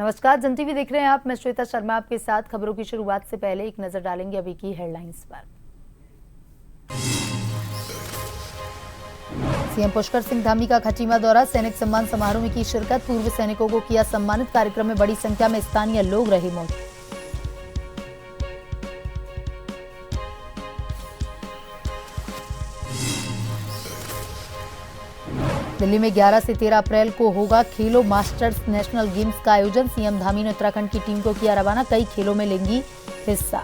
नमस्कार, जन टीवी देख रहे हैं आप। मैं श्वेता शर्मा आपके साथ। खबरों की शुरुआत से पहले एक नजर डालेंगे अभी की हेडलाइंस पर। सीएम पुष्कर सिंह धामी का खटीमा दौरा, सैनिक सम्मान समारोह में की शिरकत, पूर्व सैनिकों को किया सम्मानित। कार्यक्रम में बड़ी संख्या में स्थानीय लोग रहे मौजूद। दिल्ली में 11 से 13 अप्रैल को होगा खेलो मास्टर्स नेशनल गेम्स का आयोजन। सीएम धामी ने उत्तराखंड की टीम को किया रवाना, कई खेलों में लेंगी हिस्सा।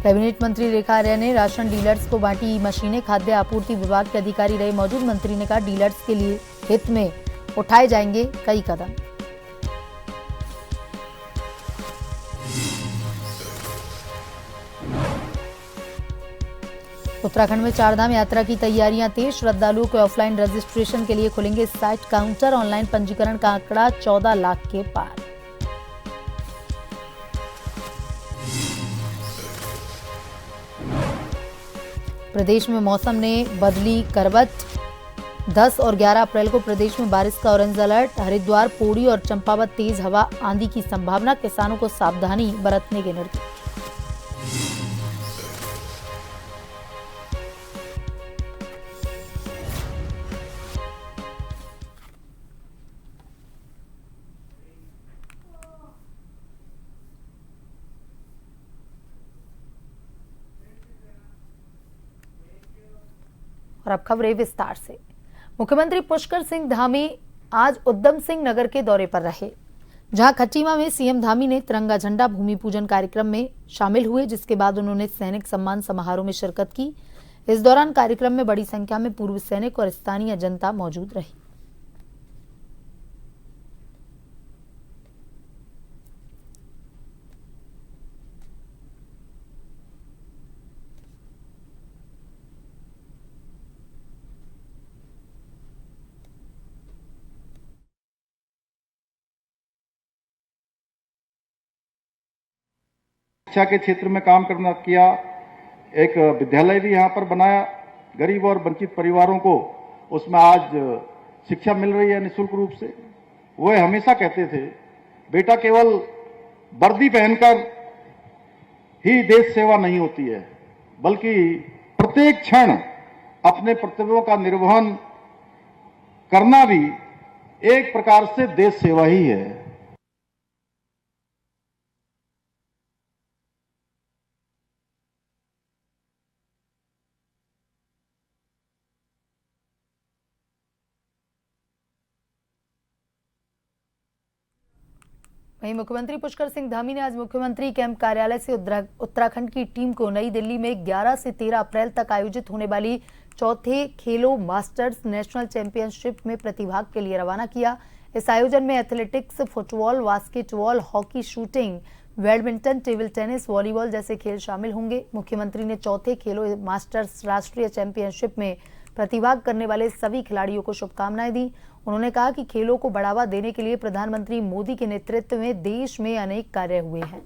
कैबिनेट मंत्री रेखा आर्या ने राशन डीलर्स को बांटी मशीनें, खाद्य आपूर्ति विभाग के अधिकारी रहे मौजूद। मंत्री ने कहा डीलर्स के लिए हित में उठाए जाएंगे कई कदम। उत्तराखंड में चारधाम यात्रा की तैयारियां तेज, श्रद्धालुओं को ऑफलाइन रजिस्ट्रेशन के लिए खुलेंगे साइट काउंटर। ऑनलाइन पंजीकरण का आंकड़ा 14 लाख के पार। प्रदेश में मौसम ने बदली करवट, 10 और 11 अप्रैल को प्रदेश में बारिश का ऑरेंज अलर्ट। हरिद्वार, पौड़ी और चंपावत तेज हवा आंधी की संभावना, किसानों को सावधानी बरतने के निर्देश। और अब खबरें विस्तार से। मुख्यमंत्री पुष्कर सिंह धामी आज उधम सिंह नगर के दौरे पर रहे, जहां खटीमा में सीएम धामी ने तिरंगा झंडा भूमि पूजन कार्यक्रम में शामिल हुए, जिसके बाद उन्होंने सैनिक सम्मान समारोह में शिरकत की। इस दौरान कार्यक्रम में बड़ी संख्या में पूर्व सैनिक और स्थानीय जनता मौजूद रही। शिक्षा के क्षेत्र में काम करना किया, एक विद्यालय भी यहाँ पर बनाया। गरीब और वंचित परिवारों को उसमें आज शिक्षा मिल रही है निःशुल्क रूप से। वो हमेशा कहते थे बेटा केवल वर्दी पहनकर ही देश सेवा नहीं होती है, बल्कि प्रत्येक क्षण अपने कर्तव्यों का निर्वहन करना भी एक प्रकार से देश सेवा ही है। वहीं मुख्यमंत्री पुष्कर सिंह धामी ने आज मुख्यमंत्री कैंप कार्यालय से उत्तराखंड की टीम को नई दिल्ली में 11 से 13 अप्रैल तक आयोजित होने वाली चौथे खेलो मास्टर्स नेशनल चैंपियनशिप में प्रतिभाग के लिए रवाना किया। इस आयोजन में athletics, football, basketball, hockey, shooting, badminton, table tennis, volleyball जैसे खेल शामिल होंगे। मुख्यमंत्री ने चौथे खेलो मास्टर्स राष्ट्रीय चैंपियनशिप में प्रतिभाग करने वाले सभी खिलाड़ियों को शुभकामनाएं दी। उन्होंने कहा कि खेलों को बढ़ावा देने के लिए प्रधानमंत्री मोदी के नेतृत्व में देश में अनेक कार्य हुए हैं।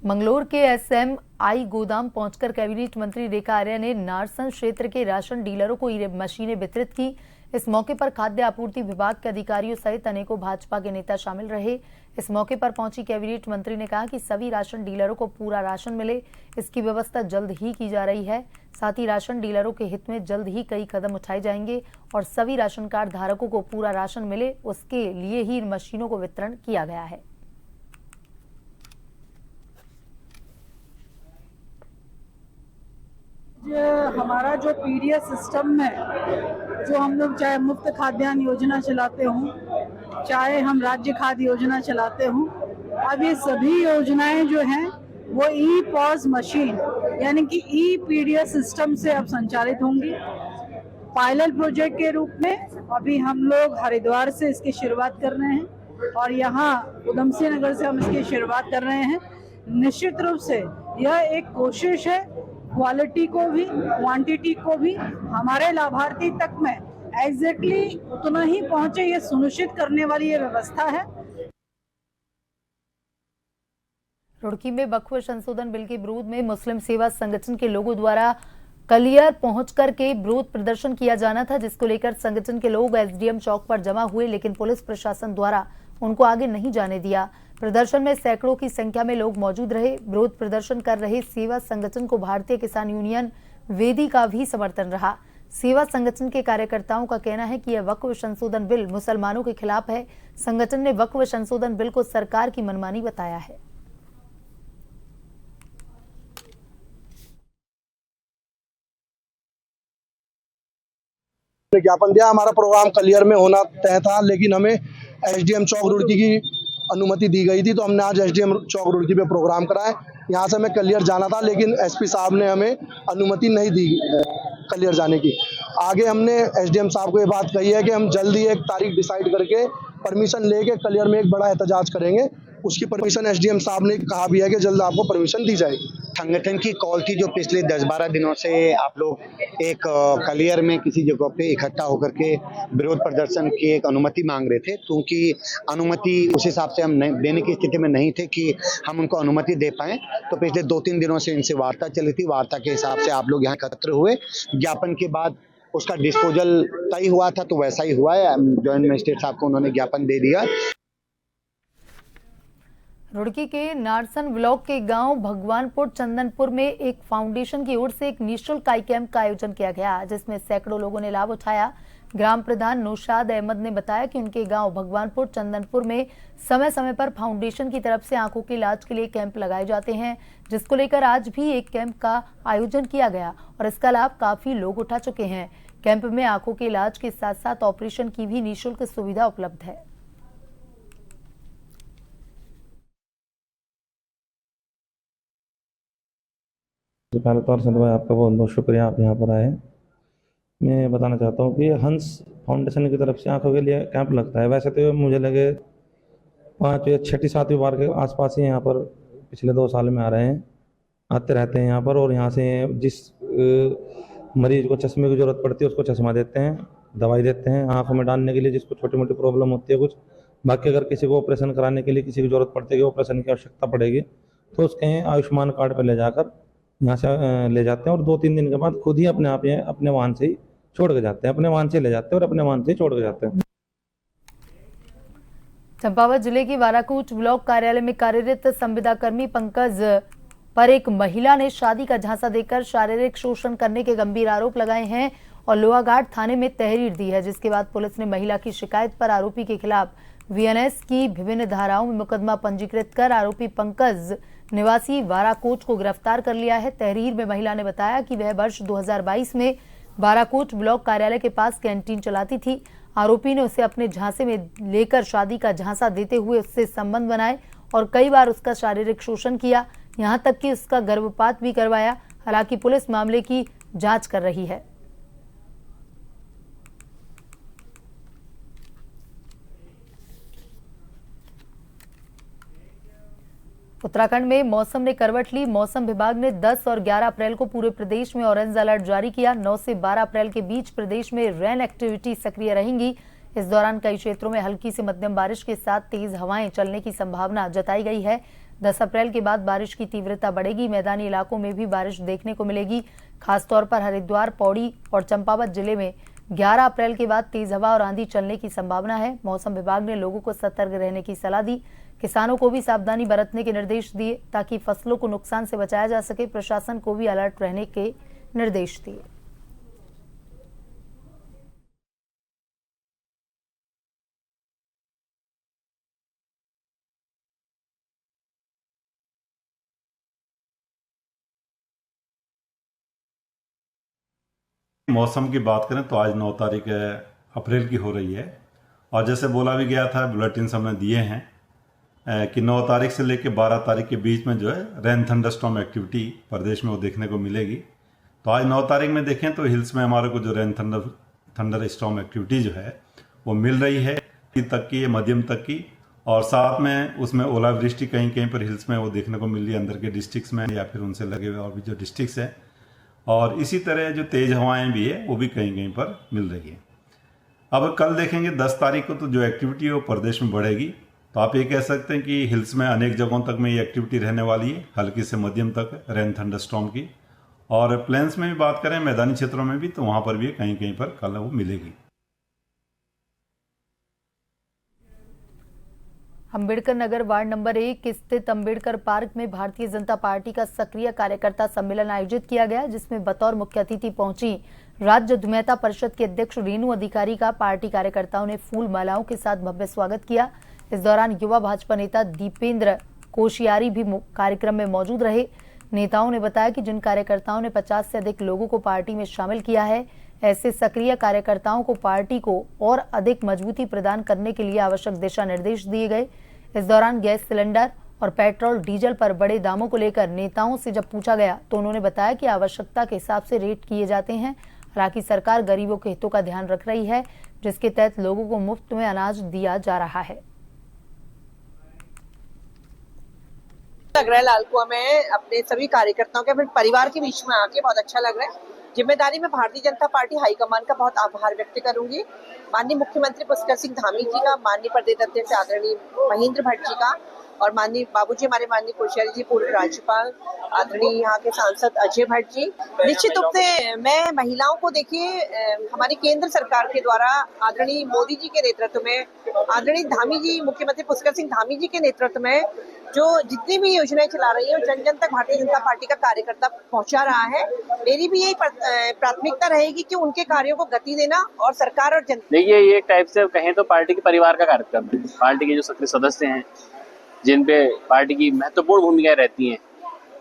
मंगलोर के एसएमआई गोदाम पहुंचकर कैबिनेट मंत्री रेखा आर्या ने नारसन क्षेत्र के राशन डीलरों को मशीनें वितरित की। इस मौके पर खाद्य आपूर्ति विभाग के अधिकारियों सहित अनेकों भाजपा के नेता शामिल रहे। इस मौके पर पहुंची कैबिनेट मंत्री ने कहा कि सभी राशन डीलरों को पूरा राशन मिले, इसकी व्यवस्था जल्द ही की जा रही है। साथ ही राशन डीलरों के हित में जल्द ही कई कदम उठाए जाएंगे और सभी राशन कार्ड धारकों को पूरा राशन मिले, उसके लिए ही इन मशीनों को वितरण किया गया है। हमारा जो पीडीएस सिस्टम है, जो हम लोग चाहे मुफ्त खाद्यान्न योजना चलाते हों, चाहे हम राज्य खाद्य योजना चलाते हों, अब ये सभी योजनाएं जो हैं वो ई पॉज मशीन यानी कि ई पीडीएस सिस्टम से अब संचालित होंगी। पायलट प्रोजेक्ट के रूप में अभी हम लोग हरिद्वार से इसकी शुरुआत कर रहे हैं और यहाँ उधम सिंह नगर से हम इसकी शुरुआत कर रहे हैं। निश्चित रूप से यह एक कोशिश है क्वालिटी को भी क्वांटिटी को भी हमारे लाभार्थी तक में एग्जैक्टली उतना ही पहुंचे, ये सुनिश्चित करने वाली ये व्यवस्था है। रुड़की में वक्फ संशोधन बिल के विरोध में मुस्लिम सेवा संगठन के लोगों द्वारा कलियर पहुंच करके विरोध प्रदर्शन किया जाना था, जिसको लेकर संगठन के लोग एसडीएम चौक पर जमा हुए, लेकिन पुलिस प्रशासन द्वारा उनको आगे नहीं जाने दिया। प्रदर्शन में सैकड़ों की संख्या में लोग मौजूद रहे। विरोध प्रदर्शन कर रहे सेवा संगठन को भारतीय किसान यूनियन वेदी का भी समर्थन रहा। सेवा संगठन के कार्यकर्ताओं का कहना है कि यह वक्फ संशोधन बिल मुसलमानों के खिलाफ है। संगठन ने वक्फ संशोधन बिल को सरकार की मनमानी बताया है। ज्ञापन दिया, हमारा प्रोग्राम कलियर में होना तय था, लेकिन हमें एसडीएम चौक रुड़की की अनुमति दी गई थी, तो हमने आज एसडीएम चौक रुड़की पे प्रोग्राम कराया। यहाँ से हमें कलियर जाना था, लेकिन एसपी साहब ने हमें अनुमति नहीं दी कलियर जाने की। आगे हमने एसडीएम साहब को ये बात कही है कि हम जल्दी एक तारीख डिसाइड करके परमिशन लेके कलियर में एक बड़ा एहतजाज करेंगे। उसकी परमिशन एसडीएम साहब ने कहा भी है कि जल्द आपको परमिशन दी जाएगी। संगठन की कॉल थी जो पिछले 10-12 दिनों से आप लोग एक कलियर में किसी जगह पे इकट्ठा होकर के विरोध प्रदर्शन की एक अनुमति मांग रहे थे, क्योंकि अनुमति उस हिसाब से हम देने की स्थिति में नहीं थे कि हम उनको अनुमति दे पाए। तो पिछले 2-3 दिनों से इनसे वार्ता चली थी। वार्ता के हिसाब से आप लोग यहाँ एकत्र हुए। ज्ञापन के बाद उसका डिस्पोजल तय हुआ था, तो वैसा ही हुआ है। जॉइंट मजिस्ट्रेट साहब को उन्होंने ज्ञापन दे दिया। रुड़की के नारसन ब्लॉक के गांव भगवानपुर चंदनपुर में एक फाउंडेशन की ओर से एक निःशुल्क आई कैंप का आयोजन किया गया, जिसमें सैकड़ों लोगों ने लाभ उठाया। ग्राम प्रधान नौशाद अहमद ने बताया कि उनके गांव भगवानपुर चंदनपुर में समय समय पर फाउंडेशन की तरफ से आंखों के इलाज के लिए कैंप लगाए जाते हैं, जिसको लेकर आज भी एक कैंप का आयोजन किया गया और इसका लाभ काफी लोग उठा चुके हैं। कैंप में आंखों के इलाज के साथ साथ ऑपरेशन की भी निःशुल्क सुविधा उपलब्ध है। पहले तौर से भाई आपका बहुत बहुत शुक्रिया, आप यहाँ पर आए। मैं बताना चाहता हूँ कि हंस फाउंडेशन की तरफ से आंखों के लिए कैंप लगता है। वैसे तो मुझे लगे 5 या 6-7वीं बार के आसपास ही यहाँ पर पिछले 2 साल में आ रहे हैं, आते रहते हैं यहाँ पर। और यहाँ से जिस मरीज को चश्मे की ज़रूरत पड़ती है उसको चश्मा देते हैं, दवाई देते हैं आँखों में डालने के लिए, जिसको छोटी मोटी प्रॉब्लम होती है कुछ। बाकी अगर किसी को ऑपरेशन कराने के लिए किसी की ज़रूरत पड़ती है, ऑपरेशन की आवश्यकता पड़ेगी, तो उसके आयुष्मान कार्ड पर ले जाकर यहाँ से ले जाते हैं और 2-3 दिन के बाद खुद ही अपने आप अपने वाहन से ही छोड़ के जाते हैं, अपने वाहन से ले जाते हैं और अपने वाहन से ही छोड़ के जाते हैं। चंपावत जिले के वाराकूट ब्लॉक कार्यालय में कार्यरत संविदा कर्मी पंकज पर एक महिला ने शादी का झांसा देकर शारीरिक शोषण करने के गंभीर आरोप लगाए हैं और लोहाघाट थाने में तहरीर दी है, जिसके बाद पुलिस ने महिला की शिकायत पर आरोपी के खिलाफ वीएनएस की विभिन्न धाराओं में मुकदमा पंजीकृत कर आरोपी पंकज निवासी वाराकोट को गिरफ्तार कर लिया है। तहरीर में महिला ने बताया कि वह वर्ष 2022 में वाराकोट ब्लॉक कार्यालय के पास कैंटीन चलाती थी। आरोपी ने उसे अपने झांसे में लेकर शादी का झांसा देते हुए उससे संबंध बनाए और कई बार उसका शारीरिक शोषण किया, यहां तक कि उसका गर्भपात भी करवाया। हालांकि पुलिस मामले की जांच कर रही है। उत्तराखंड में मौसम ने करवट ली। मौसम विभाग ने 10 और 11 अप्रैल को पूरे प्रदेश में ऑरेंज अलर्ट जारी किया। 9 से 12 अप्रैल के बीच प्रदेश में रेन एक्टिविटी सक्रिय रहेंगी। इस दौरान कई क्षेत्रों में हल्की से मध्यम बारिश के साथ तेज हवाएं चलने की संभावना जताई गई है। 10 अप्रैल के बाद बारिश की तीव्रता बढ़ेगी। मैदानी इलाकों में भी बारिश देखने को मिलेगी। खासतौर पर हरिद्वार, पौड़ी और चंपावत जिले में 11 अप्रैल के बाद तेज हवा और आंधी चलने की संभावना है। मौसम विभाग ने लोगों को सतर्क रहने की सलाह दी। किसानों को भी सावधानी बरतने के निर्देश दिए ताकि फसलों को नुकसान से बचाया जा सके। प्रशासन को भी अलर्ट रहने के निर्देश दिए। मौसम की बात करें तो आज 9 तारीख अप्रैल की हो रही है और जैसे बोला भी गया था, बुलेटिन हमने दिए हैं कि 9 तारीख से लेकर 12 तारीख के बीच में जो है रेन थंडरस्टॉर्म एक्टिविटी प्रदेश में वो देखने को मिलेगी। तो आज 9 तारीख में देखें तो हिल्स में हमारे को जो रेन थंडर स्टॉर्म एक्टिविटी जो है वो मिल रही है, तक की मध्यम तक की, और साथ में उसमें ओलावृष्टि कहीं कहीं पर हिल्स में वो देखने को मिल रही है, अंदर के डिस्ट्रिक्ट्स में या फिर उनसे लगे हुए और भी जो डिस्ट्रिक्ट्स हैं। और इसी तरह जो तेज हवाएं भी है वो भी कहीं कहीं पर मिल रही है। अब कल देखेंगे 10 तारीख को तो जो एक्टिविटी है वो प्रदेश में बढ़ेगी तो आप ये कह सकते हैं कि हिल्स में अनेक जगहों तक में ये एक्टिविटी रहने वाली है, हल्की से मध्यम तक रेन थंडरस्टॉर्म की। और प्लेन्स में भी बात करें, मैदानी क्षेत्रों में भी, तो वहाँ पर भी कहीं कहीं पर कल वो मिलेगी। अम्बेडकर नगर वार्ड नंबर 1 स्थित अम्बेडकर पार्क में भारतीय जनता पार्टी का सक्रिय कार्यकर्ता सम्मेलन आयोजित किया गया, जिसमें बतौर मुख्य अतिथि पहुंची राज्य अधिवक्ता परिषद के अध्यक्ष रेणु अधिकारी का पार्टी कार्यकर्ताओं ने फूल मालाओं के साथ भव्य स्वागत किया। इस दौरान युवा भाजपा नेता दीपेंद्र कोशियारी भी कार्यक्रम में मौजूद रहे। नेताओं ने बताया कि जिन कार्यकर्ताओं ने 50 से अधिक लोगों को पार्टी में शामिल किया है, ऐसे सक्रिय कार्यकर्ताओं को पार्टी को और अधिक मजबूती प्रदान करने के लिए आवश्यक दिशा निर्देश दिए गए। इस दौरान गैस सिलेंडर और पेट्रोल डीजल पर बड़े दामों को लेकर नेताओं से जब पूछा गया तो उन्होंने बताया कि आवश्यकता के हिसाब से रेट किए जाते हैं। हालांकि सरकार गरीबों के हितों का ध्यान रख रही है, जिसके तहत लोगों को मुफ्त में अनाज दिया जा रहा है। लग रहा है लालकुआं में अपने सभी कार्यकर्ताओं के, अपने परिवार के बीच में आके बहुत अच्छा लग रहा है। जिम्मेदारी में भारतीय जनता पार्टी हाईकमान का बहुत आभार व्यक्त करूंगी। माननीय मुख्यमंत्री पुष्कर सिंह धामी जी का, माननीय प्रदेश अध्यक्ष आदरणीय महेंद्र भट्ट जी का, और माननीय बाबूजी हमारे माननीय कोश्यारी जी, पूर्व राज्यपाल, आदरणीय यहाँ के सांसद अजय भट्ट जी। निश्चित रूप से मैं महिलाओं को, देखिए हमारी केंद्र सरकार के द्वारा आदरणीय मोदी जी के नेतृत्व में, आदरणीय धामी जी, मुख्यमंत्री पुष्कर सिंह धामी जी के नेतृत्व में जो जितनी भी योजनाएं चला रही है, जन जन तक भारतीय जनता पार्टी का कार्यकर्ता पहुंचा रहा है। मेरी भी यही प्राथमिकता रहेगी कि उनके कार्यों को गति देना और सरकार और जनता। देखिए, ये एक टाइप से कहें तो पार्टी के परिवार का कार्यक्रम है। पार्टी के जो सक्रिय सदस्य हैं, जिन पे पार्टी की महत्वपूर्ण भूमिकाएं रहती हैं,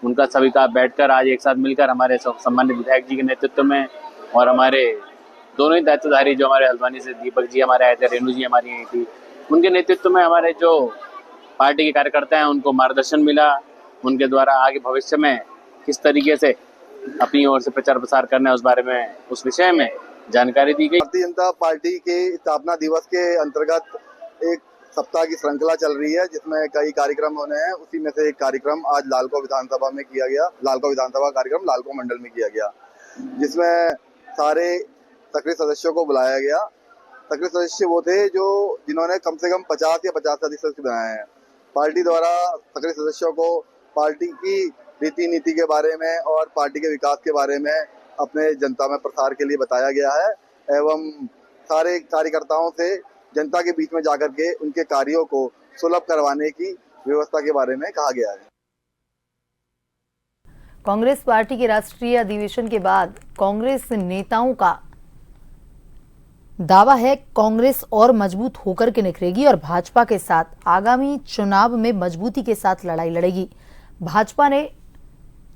उनका सभी का बैठकर आज एक साथ मिलकर हमारे सम्मानित विधायक जी के नेतृत्व में और हमारे दोनों ही दायित्वधारी जो हमारे हल्द्वानी से दीपक जी हमारे आए थे, रेणु जी हमारी आई थी, उनके नेतृत्व में हमारे जो पार्टी के कार्यकर्ता हैं उनको मार्गदर्शन मिला। उनके द्वारा आगे भविष्य में किस तरीके से अपनी ओर से प्रचार प्रसार करना है, उस बारे में, उस विषय में जानकारी दी गई। भारतीय जनता पार्टी के स्थापना दिवस के अंतर्गत एक सप्ताह की श्रृंखला चल रही है, जिसमें कई कार्यक्रम होने हैं। उसी में से एक कार्यक्रम आज लालको विधानसभा में किया गया। लालको विधानसभा कार्यक्रम लालको मंडल में किया गया, जिसमें सारे सक्रिय सदस्यों को बुलाया गया। सक्रिय सदस्य वो थे जिन्होंने कम से कम 50 या 50 से अधिक सदस्य बनाए हैं। पार्टी द्वारा सक्रिय सदस्यों को पार्टी की रीति नीति के बारे में और पार्टी के विकास के बारे में अपने जनता में प्रसार के लिए बताया गया है, एवं सारे कार्यकर्ताओं से जनता के बीच में जाकर के उनके कार्यों को सुलभ करवाने की व्यवस्था के बारे में कहा गया है। कांग्रेस पार्टी के राष्ट्रीय अधिवेशन के बाद कांग्रेस नेताओं का दावा है कांग्रेस और मजबूत होकर के निखरेगी और भाजपा के साथ आगामी चुनाव में मजबूती के साथ लड़ाई लड़ेगी। भाजपा ने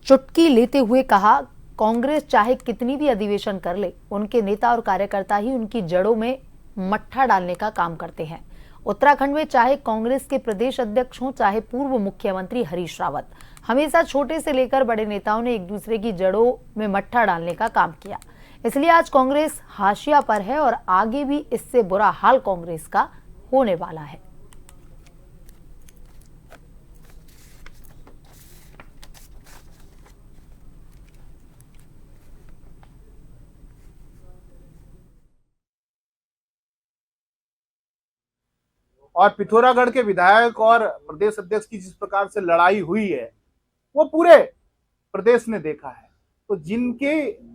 चुटकी लेते हुए कहा, कांग्रेस चाहे कितनी भी अधिवेशन कर ले, उनके नेता और कार्यकर्ता ही उनकी जड़ों में मट्ठा डालने का काम करते हैं। उत्तराखंड में चाहे कांग्रेस के प्रदेश अध्यक्ष हों, चाहे पूर्व मुख्यमंत्री हरीश रावत, हमेशा छोटे से लेकर बड़े नेताओं ने एक दूसरे की जड़ों में मट्ठा डालने का काम किया। इसलिए आज कांग्रेस हाशिया पर है और आगे भी इससे बुरा हाल कांग्रेस का होने वाला है। और पिथौरागढ़ के विधायक और प्रदेश अध्यक्ष की जिस प्रकार से लड़ाई हुई है, वो पूरे प्रदेश ने देखा है। तो जिनके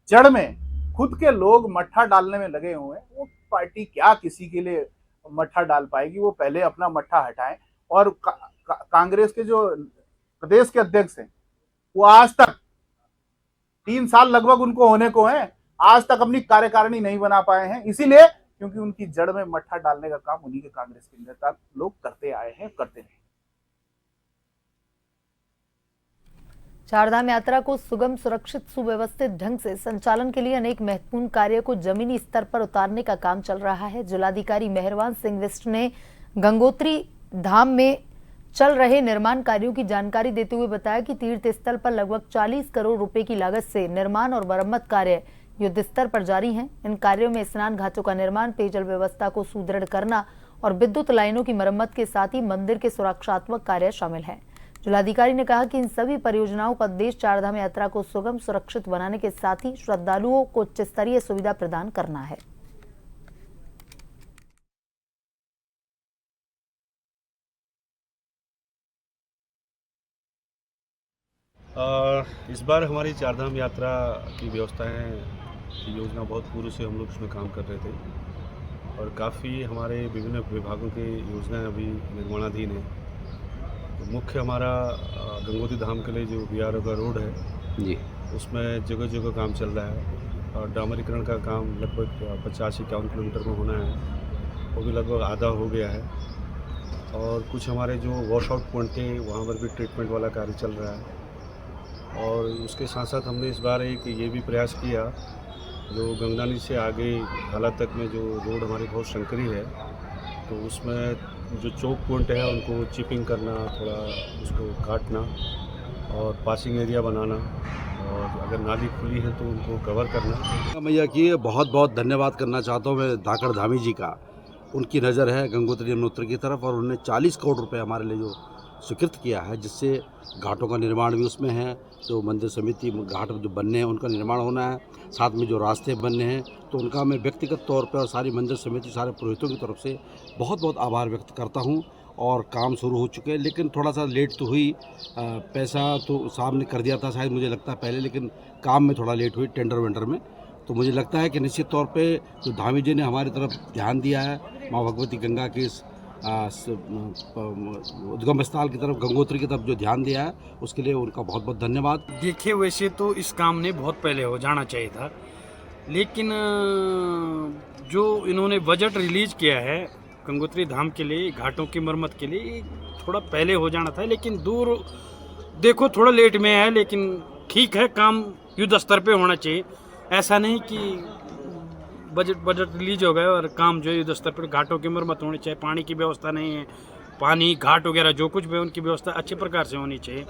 जड़ में खुद के लोग मट्ठा डालने में लगे हुए हैं, वो पार्टी क्या किसी के लिए मट्ठा डाल पाएगी? वो पहले अपना मट्ठा हटाएं। और कांग्रेस के जो प्रदेश के अध्यक्ष हैं, वो आज तक 3 साल लगभग उनको होने को हैं, आज तक अपनी कार्यकारिणी नहीं बना पाए हैं। इसीलिए क्योंकि उनकी जड़ में मट्ठा डालने का काम उन्हीं के कांग्रेस के नेता लोग करते आए हैं, करते रहे। चारधाम यात्रा को सुगम, सुरक्षित, सुव्यवस्थित ढंग से संचालन के लिए अनेक महत्वपूर्ण कार्य को जमीनी स्तर पर उतारने का काम चल रहा है। जिलाधिकारी मेहरबान सिंह बिष्ट ने गंगोत्री धाम में चल रहे निर्माण कार्यों की जानकारी देते हुए बताया कि तीर्थ स्थल पर लगभग 40 करोड़ रुपए की लागत से निर्माण और मरम्मत कार्य युद्ध स्तर पर जारी हैं। इन कार्यों में स्नान घाटों का निर्माण, पेयजल व्यवस्था को सुदृढ़ करना और विद्युत लाइनों की मरम्मत के साथ ही मंदिर के सुरक्षात्मक कार्य शामिल हैं। जिलाधिकारी ने कहा कि इन सभी परियोजनाओं का उद्देश्य चारधाम यात्रा को सुगम, सुरक्षित बनाने के साथ ही श्रद्धालुओं को उच्च स्तरीय सुविधा प्रदान करना है। इस बार हमारी चारधाम यात्रा की व्यवस्थाएं की योजना बहुत पूर्व से हम लोग उसमें काम कर रहे थे और काफ़ी हमारे विभिन्न विभागों की योजनाएं अभी निर्माणाधीन है। तो मुख्य हमारा गंगोत्री धाम के लिए जो BRO का रोड है जी, उसमें जगह जगह काम चल रहा है और डामरीकरण का काम लगभग 50-51 किलोमीटर में होना है, वो भी लगभग आधा हो गया है। और कुछ हमारे जो वॉश आउट पॉइंट थे वहाँ पर भी ट्रीटमेंट वाला कार्य चल रहा है। और उसके साथ साथ हमने इस बार एक ये भी प्रयास किया, जो गंगनानी से आगे हालात तक में जो रोड हमारी बहुत संकरी है, तो उसमें जो चौक पॉइंट है उनको चिपिंग करना, थोड़ा उसको काटना और पासिंग एरिया बनाना, और अगर नाली खुली है तो उनको कवर करना। मैया की बहुत बहुत धन्यवाद करना चाहता हूँ मैं धाकड़ धामी जी का। उनकी नज़र है गंगोत्री यमुनोत्री की तरफ और उन्होंने 40 करोड़ रुपए हमारे लिए जो स्वीकृत किया है, जिससे घाटों का निर्माण भी उसमें है, जो मंदिर समिति घाट जो बनने हैं उनका निर्माण होना है, साथ में जो रास्ते बनने हैं, तो उनका मैं व्यक्तिगत तौर पर और सारी मंदिर समिति सारे पुरोहितों की तरफ से बहुत बहुत आभार व्यक्त करता हूं। और काम शुरू हो चुके हैं, लेकिन थोड़ा सा लेट तो हुई। पैसा तो साहब ने कर दिया था शायद, मुझे लगता है पहले, लेकिन काम में थोड़ा लेट हुई टेंडर वेंडर में। तो मुझे लगता है कि निश्चित तौर पे जो धामी जी ने हमारी तरफ ध्यान दिया है, माँ भगवती गंगा के इस उद्गम स्थल की तरफ, गंगोत्री की तरफ जो ध्यान दिया है, उसके लिए उनका बहुत बहुत धन्यवाद। देखिए, वैसे तो इस काम ने बहुत पहले हो जाना चाहिए था, लेकिन जो इन्होंने बजट रिलीज किया है गंगोत्री धाम के लिए, घाटों की मरम्मत के लिए, थोड़ा पहले हो जाना था, लेकिन दूर देखो थोड़ा लेट में है, लेकिन ठीक है, काम युद्ध स्तर पे होना चाहिए। ऐसा नहीं कि बजट रिलीज हो गए और काम जो है युद्ध स्तर पर, घाटों की मरम्मत होनी चाहिए। पानी की व्यवस्था नहीं है, पानी घाट वगैरह जो कुछ भी है उनकी व्यवस्था अच्छे प्रकार से होनी चाहिए।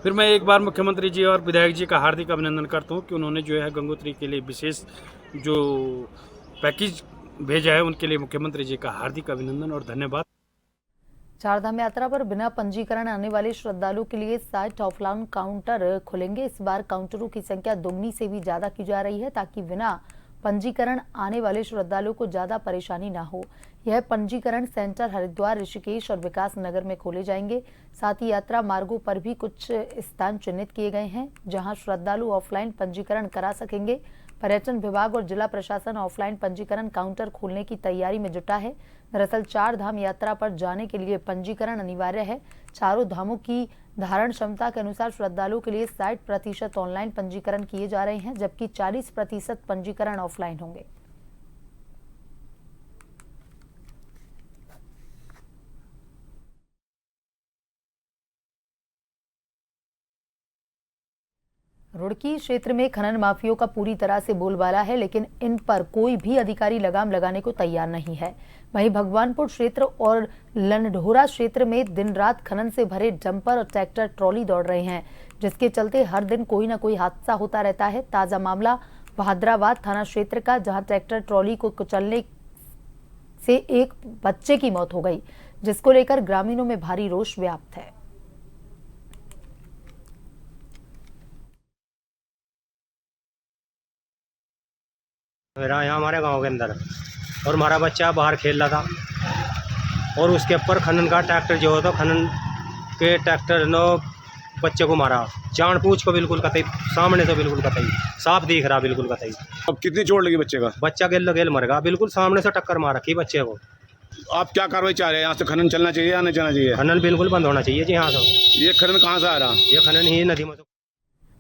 फिर मैं एक बार मुख्यमंत्री जी और विधायक जी का हार्दिक अभिनंदन करता हूँ कि उन्होंने जो है गंगोत्री के लिए विशेष जो पैकेज भेजा है, उनके लिए मुख्यमंत्री जी का हार्दिक अभिनंदन और धन्यवाद। चारधाम यात्रा पर बिना पंजीकरण आने वाले श्रद्धालुओं के लिए 60 ऑफलाइन काउंटर खुलेंगे। इस बार काउंटरों की संख्या दोगुनी से भी ज्यादा की जा रही है, ताकि बिना पंजीकरण आने वाले श्रद्धालुओं को ज्यादा परेशानी ना हो। यह पंजीकरण सेंटर हरिद्वार, ऋषिकेश और विकास नगर में खोले जाएंगे। साथ ही यात्रा मार्गों पर भी कुछ स्थान चिन्हित किए गए हैं, जहां श्रद्धालु ऑफलाइन पंजीकरण करा सकेंगे। पर्यटन विभाग और जिला प्रशासन ऑफलाइन पंजीकरण काउंटर खोलने की तैयारी में जुटा है। दरअसल चार धाम यात्रा पर जाने के लिए पंजीकरण अनिवार्य है। चारों धामों की धारण क्षमता के अनुसार श्रद्धालुओं के लिए 60% ऑनलाइन पंजीकरण किए जा रहे हैं, जबकि 40% पंजीकरण ऑफलाइन होंगे। रुड़की क्षेत्र में खनन माफियों का पूरी तरह से बोलबाला है, लेकिन इन पर कोई भी अधिकारी लगाम लगाने को तैयार नहीं है। वहीं भगवानपुर क्षेत्र और लंढोरा क्षेत्र में दिन रात खनन से भरे डंपर और ट्रैक्टर ट्रॉली दौड़ रहे हैं, जिसके चलते हर दिन कोई न कोई हादसा होता रहता है। ताजा मामला भाद्राबाद थाना क्षेत्र का, जहां ट्रैक्टर ट्रॉली को कुचलने से एक बच्चे की मौत हो गई, जिसको लेकर ग्रामीणों में भारी रोष व्याप्त है। मेरा यहाँ हमारे गांव के अंदर और हमारा बच्चा बाहर खेल रहा था और उसके ऊपर खनन का ट्रैक्टर जो होता, खनन के ट्रैक्टर ने बच्चे को मारा, जान पूछ को बिल्कुल कतई, सामने से बिल्कुल कतई साफ दिख रहा, बिल्कुल कतई। अब कितनी चोट लगी बच्चे का? बच्चा गेल मर गया, बिल्कुल सामने से टक्कर मार रखी बच्चे को। आप क्या कार्रवाई चाह रहे हैं? यहाँ से खनन चलना चाहिए या नहीं चलना चाहिए? खनन बिल्कुल बंद होना चाहिए जी। यहाँ से ये खनन कहाँ से आ रहा? ये खनन ही नदी में।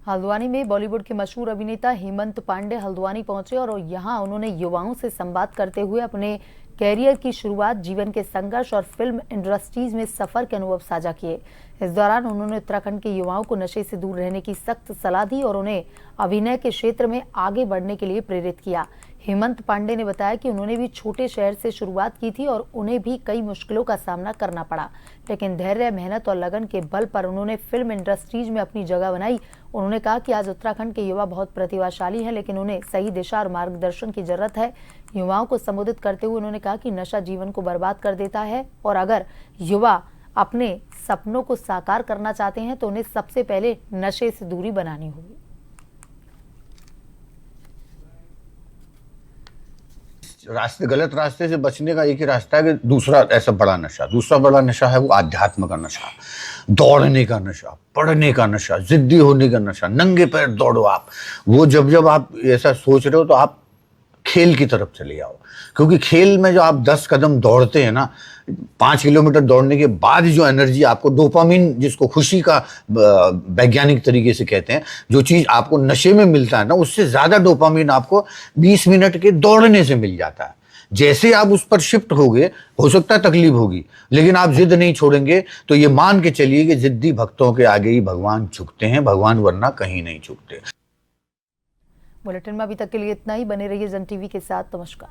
हल्द्वानी में बॉलीवुड के मशहूर अभिनेता हेमंत पांडे हल्द्वानी पहुंचे और यहां उन्होंने युवाओं से संवाद करते हुए अपने कैरियर की शुरुआत, जीवन के संघर्ष और फिल्म इंडस्ट्रीज में सफर के अनुभव साझा किए। इस दौरान उन्होंने उत्तराखंड के युवाओं को नशे से दूर रहने की सख्त सलाह दी और उन्हें अभिनय के क्षेत्र में आगे बढ़ने के लिए प्रेरित किया। हेमंत पांडे ने बताया कि उन्होंने भी छोटे शहर से शुरुआत की थी और उन्हें भी कई मुश्किलों का सामना करना पड़ा, लेकिन धैर्य, मेहनत और लगन के बल पर उन्होंने फिल्म इंडस्ट्रीज में अपनी जगह बनाई। उन्होंने कहा कि आज उत्तराखंड के युवा बहुत प्रतिभाशाली हैं, लेकिन उन्हें सही दिशा और मार्गदर्शन की जरूरत है। युवाओं को संबोधित करते हुए उन्होंने कहा कि नशा जीवन को बर्बाद कर देता है और अगर युवा अपने सपनों को साकार करना चाहते हैं तो उन्हें सबसे पहले नशे से दूरी बनानी होगी। रास्ते, गलत रास्ते से बचने का एक ही रास्ता है कि दूसरा ऐसा बड़ा नशा है वो आध्यात्म का नशा, दौड़ने का नशा, पढ़ने का नशा, जिद्दी होने का नशा, नंगे पैर दौड़ो आप। वो जब आप ऐसा सोच रहे हो तो आप खेल की तरफ चले आओ, क्योंकि खेल में जो आप 10 कदम दौड़ते हैं ना, 5 किलोमीटर दौड़ने के बाद जो एनर्जी आपको, डोपामिन जिसको खुशी का वैज्ञानिक तरीके से कहते हैं, जो चीज आपको नशे में मिलता है ना, उससे ज्यादा डोपामिन आपको 20 मिनट के दौड़ने से मिल जाता है। जैसे आप उस पर शिफ्ट होगे, हो सकता है तकलीफ होगी, लेकिन आप जिद नहीं छोड़ेंगे तो ये मान के चलिए कि जिद्दी भक्तों के आगे ही भगवान झुकते हैं, भगवान वरना कहीं नहीं झुकते। बुलेटिन में अभी तक के लिए इतना ही। बने रहिए जन टीवी के साथ। नमस्कार।